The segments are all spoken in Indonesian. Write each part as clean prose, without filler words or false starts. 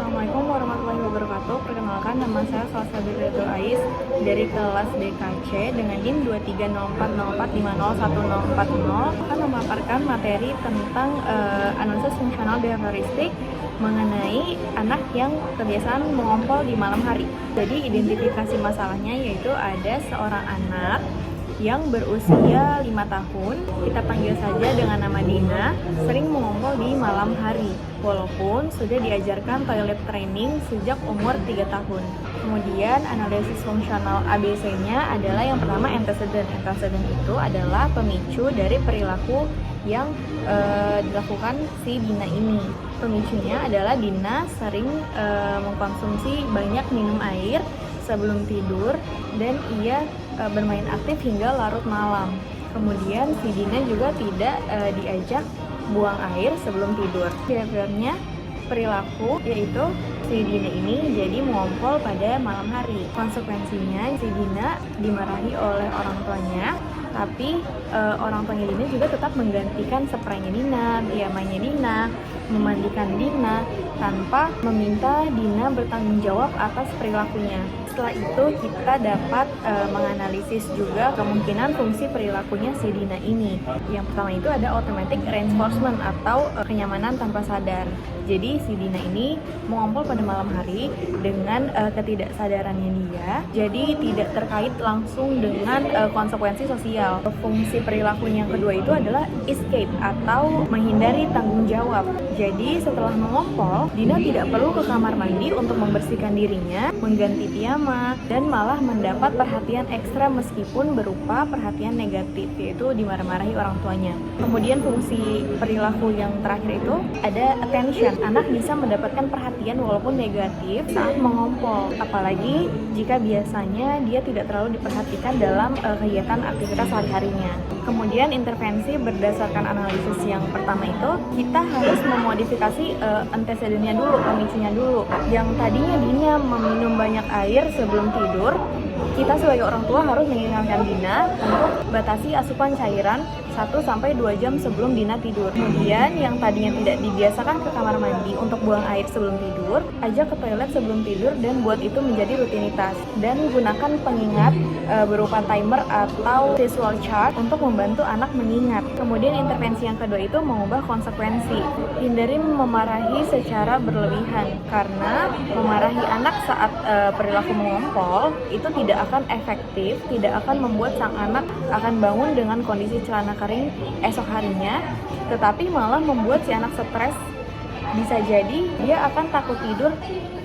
Assalamualaikum warahmatullahi wabarakatuh. Perkenalkan, nama saya Salsa Birratul Ais dari kelas DKC dengan NIM 230404501040 akan memaparkan materi tentang analisis fungsional behavioristik mengenai anak yang kebiasaan mengompol di malam hari. Jadi identifikasi masalahnya yaitu ada seorang anak yang berusia 5 tahun, kita panggil saja dengan nama Dina, sering mengompol di malam hari walaupun sudah diajarkan toilet training sejak umur 3 tahun. Kemudian analisis fungsional ABC-nya adalah yang pertama antecedent. Antecedent itu adalah pemicu dari perilaku yang dilakukan si Dina ini. Pemicunya adalah Dina sering mengkonsumsi banyak minum air sebelum tidur dan ia bermain aktif hingga larut malam. Kemudian si Dina juga tidak diajak buang air sebelum tidur. Behaviornya perilaku yaitu si Dina ini jadi mengompol pada malam hari. Konsekuensinya si Dina dimarahi oleh orang tuanya, tapi orang tuanya Dina juga tetap menggantikan spraynya Dina, piyamanya Dina, memandikan Dina tanpa meminta Dina bertanggung jawab atas perilakunya. Setelah itu kita dapat menganalisis juga kemungkinan fungsi perilakunya si Dina ini. Yang pertama itu ada automatic reinforcement atau kenyamanan tanpa sadar. Jadi si Dina ini mengompol pada malam hari dengan ketidaksadarannya dia, jadi tidak terkait langsung dengan konsekuensi sosial. Fungsi perilakunya yang kedua itu adalah escape atau menghindari tanggung jawab. Jadi setelah mengompol, Dina tidak perlu ke kamar mandi untuk membersihkan dirinya, mengganti piyama, dan malah mendapat perhatian ekstra meskipun berupa perhatian negatif, yaitu dimarah-marahi orang tuanya. Kemudian fungsi perilaku yang terakhir itu ada attention. Anak bisa mendapatkan perhatian walaupun negatif saat mengompol, apalagi jika biasanya dia tidak terlalu diperhatikan dalam kegiatan aktivitas sehari-harinya. Kemudian intervensi berdasarkan analisis yang pertama itu, kita harus memodifikasi antecedentnya dulu, pemicunya dulu. Yang tadinya Dina meminum banyak air sebelum tidur, kita sebagai orang tua harus mengingatkan Dina untuk batasi asupan cairan 1-2 jam sebelum Dina tidur. Kemudian yang tadinya tidak dibiasakan ke kamar mandi untuk buang air sebelum tidur, ajak ke toilet sebelum tidur dan buat itu menjadi rutinitas. Dan gunakan pengingat berupa timer atau visual chart untuk membantu anak mengingat. Kemudian intervensi yang kedua itu mengubah konsekuensi. Hindari memarahi secara berlebihan, karena memarahi anak saat perilaku mengompol itu tidak akan efektif, tidak akan membuat sang anak akan bangun dengan kondisi celana kering esok harinya, tetapi malah membuat si anak stres. Bisa jadi dia akan takut tidur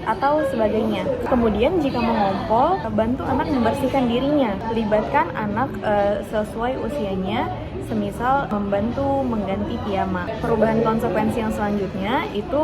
atau sebagainya. Kemudian jika mengompol, bantu anak membersihkan dirinya. Libatkan anak sesuai usianya, semisal membantu mengganti piyama. Perubahan konsekuensi yang selanjutnya itu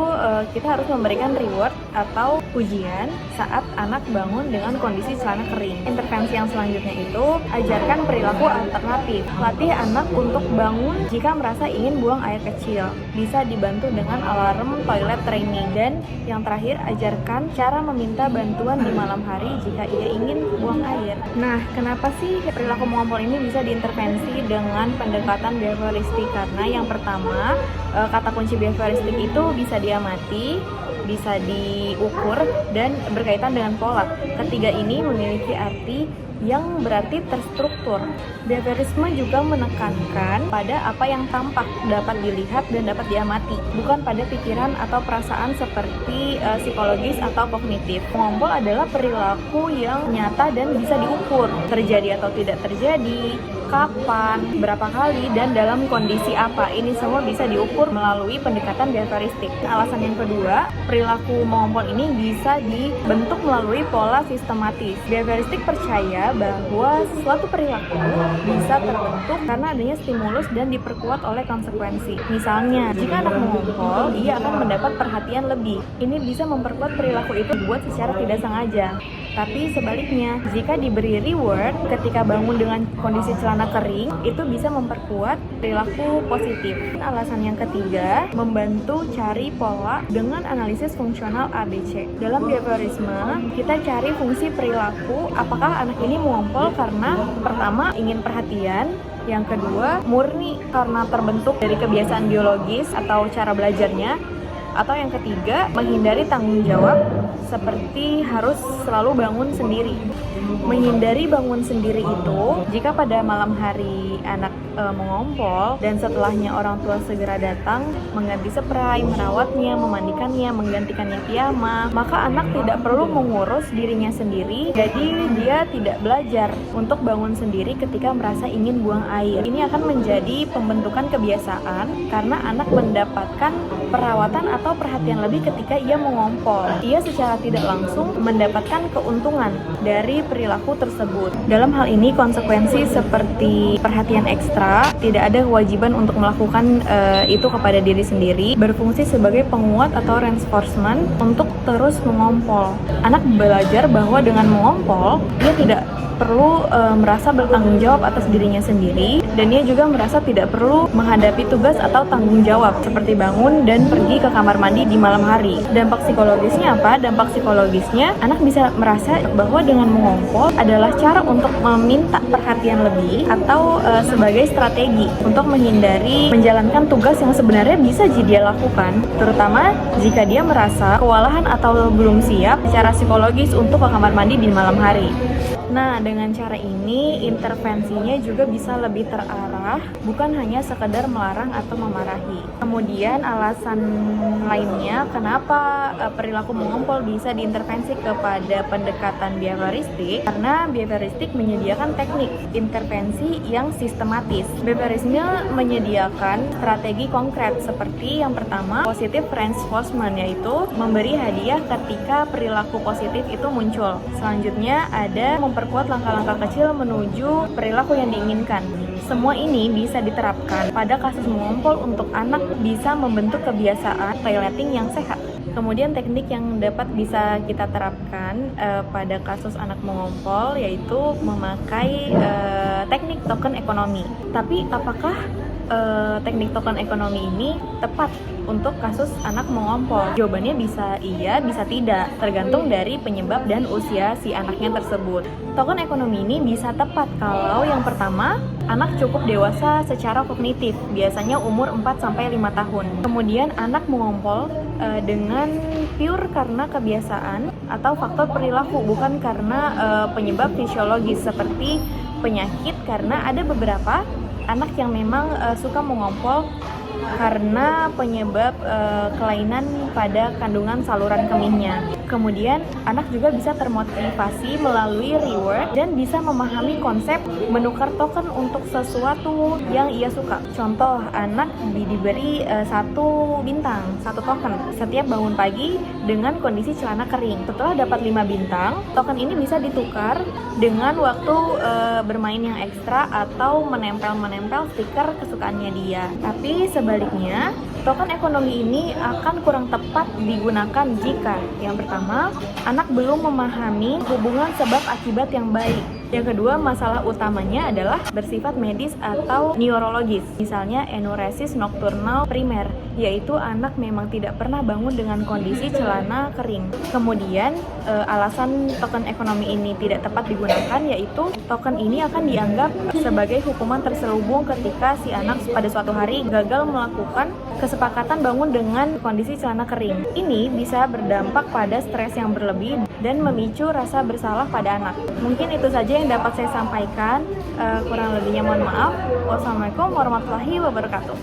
kita harus memberikan reward atau pujian saat anak bangun dengan kondisi celana kering. Intervensi yang selanjutnya itu ajarkan perilaku alternatif. Latih anak untuk bangun jika merasa ingin buang air kecil. Bisa dibantu dengan alarm toilet training. Dan yang terakhir, ajarkan cara meminta bantuan di malam hari jika ia ingin buang air. Nah, kenapa sih perilaku mengompol ini bisa diintervensi dengan pendekatan behavioristik? Karena yang pertama, kata kunci behavioristik itu bisa diamati, bisa diukur, dan berkaitan dengan pola. Ketiga ini memiliki arti yang berarti terstruktur. Behaviorisme juga menekankan pada apa yang tampak, dapat dilihat dan dapat diamati, bukan pada pikiran atau perasaan seperti psikologis atau kognitif. Mengompol adalah perilaku yang nyata dan bisa diukur, terjadi atau tidak terjadi, kapan, berapa kali, dan dalam kondisi apa. Ini semua bisa diukur melalui pendekatan behavioristik. Alasan yang kedua, perilaku mengompol ini bisa dibentuk melalui pola sistematis. Behavioristik percaya bahwa suatu perilaku bisa terbentuk karena adanya stimulus dan diperkuat oleh konsekuensi. Misalnya, jika anak mengompol, ia akan mendapat perhatian lebih. Ini bisa memperkuat perilaku itu dibuat secara tidak sengaja. Tapi sebaliknya, jika diberi reward ketika bangun dengan kondisi celana kering, itu bisa memperkuat perilaku positif. Alasan yang ketiga, membantu cari pola dengan analisis fungsional ABC. Dalam behaviorisme, kita cari fungsi perilaku, apakah anak ini mengompol karena pertama ingin perhatian, yang kedua murni karena terbentuk dari kebiasaan biologis atau cara belajarnya, Atau yang ketiga, menghindari tanggung jawab seperti harus selalu bangun sendiri. Menghindari bangun sendiri itu jika pada malam hari anak mengompol dan setelahnya orang tua segera datang mengganti spray, merawatnya, memandikannya, menggantikannya piyama, maka anak tidak perlu mengurus dirinya sendiri. Jadi dia tidak belajar untuk bangun sendiri ketika merasa ingin buang air. Ini akan menjadi pembentukan kebiasaan karena anak mendapatkan perawatan atau perhatian lebih ketika ia mengompol. Ia secara tidak langsung mendapatkan keuntungan dari perilaku tersebut. Dalam hal ini konsekuensi seperti perhatian ekstra, tidak ada kewajiban untuk melakukan itu kepada diri sendiri, berfungsi sebagai penguat atau reinforcement untuk terus mengompol. Anak belajar bahwa dengan mengompol, dia tidak perlu merasa bertanggung jawab atas dirinya sendiri, dan dia juga merasa tidak perlu menghadapi tugas atau tanggung jawab seperti bangun dan pergi ke kamar mandi di malam hari. Dampak psikologisnya apa? Dampak psikologisnya, anak bisa merasa bahwa dengan mengompol adalah cara untuk meminta perhatian lebih atau sebagai strategi untuk menghindari menjalankan tugas yang sebenarnya bisa dia lakukan, terutama jika dia merasa kewalahan atau belum siap secara psikologis untuk ke kamar mandi di malam hari. Nah, dengan cara ini intervensinya juga bisa lebih terarah, bukan hanya sekedar melarang atau memarahi. Kemudian alasan lainnya kenapa perilaku mengompol bisa diintervensi kepada pendekatan behavioristik, karena behavioristik menyediakan teknik intervensi yang sistematis. Behaviorisme menyediakan strategi konkret seperti yang pertama, positive reinforcement, yaitu memberi hadiah ketika perilaku positif itu muncul. Selanjutnya ada memperkuat langkah-langkah kecil menuju perilaku yang diinginkan. Semua ini bisa diterapkan pada kasus mengompol untuk anak bisa membentuk kebiasaan toileting yang sehat. Kemudian teknik yang dapat bisa kita terapkan pada kasus anak mengompol yaitu memakai teknik token ekonomi. Tapi apakah teknik token ekonomi ini tepat untuk kasus anak mengompol? Jawabannya bisa iya, bisa tidak, tergantung dari penyebab dan usia si anaknya tersebut. Token ekonomi ini bisa tepat kalau yang pertama, anak cukup dewasa secara kognitif, biasanya umur 4-5 tahun. Kemudian anak mengompol dengan pure karena kebiasaan atau faktor perilaku, bukan karena penyebab fisiologis seperti penyakit, karena ada beberapa anak yang memang suka mengompol karena penyebab kelainan pada kandungan saluran kemihnya. Kemudian anak juga bisa termotivasi melalui reward dan bisa memahami konsep menukar token untuk sesuatu yang ia suka. Contoh, anak diberi 1 bintang, 1 token setiap bangun pagi dengan kondisi celana kering. Setelah dapat 5 bintang, token ini bisa ditukar dengan waktu bermain yang ekstra atau menempel stiker kesukaannya dia. Tapi sebaliknya, token ekonomi ini akan kurang tepat digunakan jika yang pertama, anak belum memahami hubungan sebab akibat yang baik. Yang kedua, masalah utamanya adalah bersifat medis atau neurologis, misalnya enuresis nokturnal primer, yaitu anak memang tidak pernah bangun dengan kondisi celana kering. Kemudian, alasan token ekonomi ini tidak tepat digunakan, yaitu token ini akan dianggap sebagai hukuman terselubung ketika si anak pada suatu hari gagal melakukan kesepakatan bangun dengan kondisi celana kering. Ini bisa berdampak pada stres yang berlebih dan memicu rasa bersalah pada anak. Mungkin itu saja yang dapat saya sampaikan, kurang lebihnya mohon maaf. Wassalamualaikum warahmatullahi wabarakatuh.